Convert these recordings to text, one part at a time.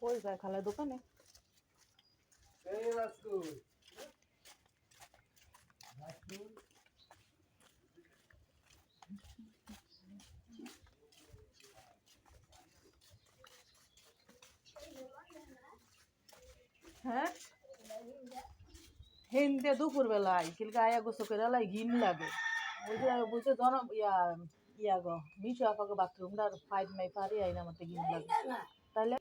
কই যায় খালা দোকানে? হ্যাঁ হেনতে দুপুর বেলায় কিলকা আয়া গোসো করে লাই ঘিন লাগে বুঝে জন ইয়া গো মিশু আপাকে বাথরুমটার ফাইট নাই পারি আইনা মতে ঘিন লাগে তাহলে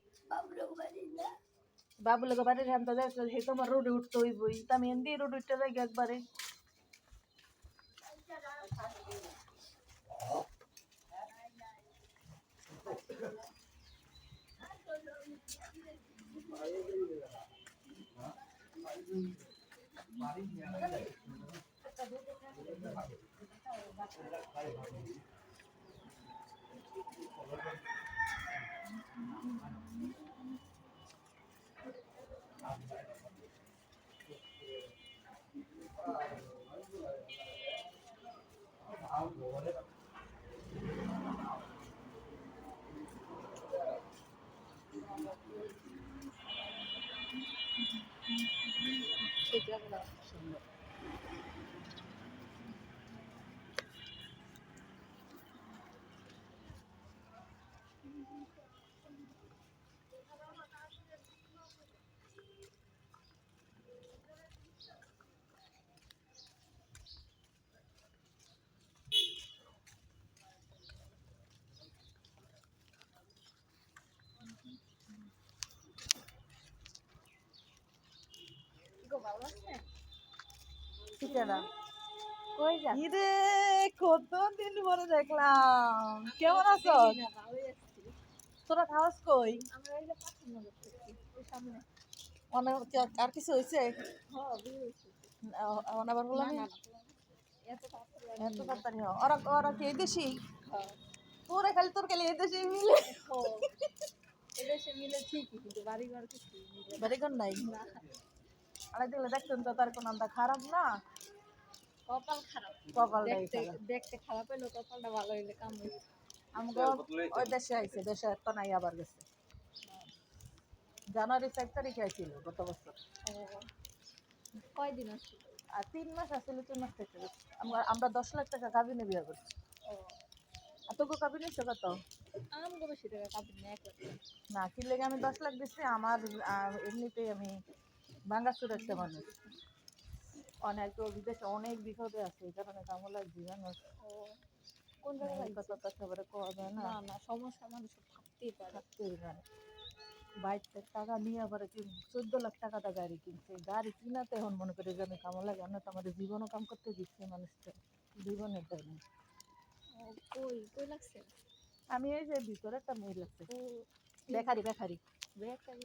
বাবু লোক বাড়ির হ্যান তো হে তোমার রোডে উঠতে হইবই তা আমি এমনি রোড উঠতে যাই একবারে ইরে কতদিন পরে দেখলাম কেমন আছো তোরা খাওয়াস কই আর কিছু হয়েছে আবার বললাম এত তাড়াতাড়ি ওরা ওরা কি এই দেশি তোরা খালি তোর খালি এই দেশে মিলে এদেশে মিলে ঠিকই কিন্তু বাড়িঘর কিছু মিলে বাড়িঘর নাই আড়াই দিলে দেখতেন তো তার কোনো আমরা খারাপ না কপাল খারাপ কপালটাই দেখতে খারাপ দেখতে খারাপ হইলো কপালটা ভালো হইলে কাম হইলো আমাকে ওই দেশে আইছে দেশে একটা নাই আবার গেছে জানুয়ারি 4 তারিখে আইছিল গত বছর কয়দিন আসছিল আর 3 মাস আসলে 3 মাস থেকে আমরা 10 লাখ টাকা কাবিনে বিয়ে করছি আর তোকে কাবিনে এসে কত আমগো বেশি টাকা কাবিন না 1 লাখ না কি লেগে আমি 10 লাখ দিচ্ছি আমার এমনিতেই আমি বাঙ্গাসুর একটা মানুষ অনেক তো বিদেশে অনেক বিপদে আছে এই কারণে কামো লাগছে জানো কোন জায়গায় কত একেবারে কোয়া যায় না না না সমস্যা মানুষ থাকতেই পারে থাকতেই পারে বাইরে টাকা নিয়ে আবার 14 লাখ টাকাটা গাড়ি কিনছে গাড়ি কিনাতে এখন মনে করি যে আমি কামো লাগে না তো আমাদের জীবনও কাম করতে দিচ্ছে মানুষটা জীবনে দেয় না কই কই লাগছে আমি এই যে ভিতরে একটা মেয়ে লাগছে বেকারি বেকারি বেকারি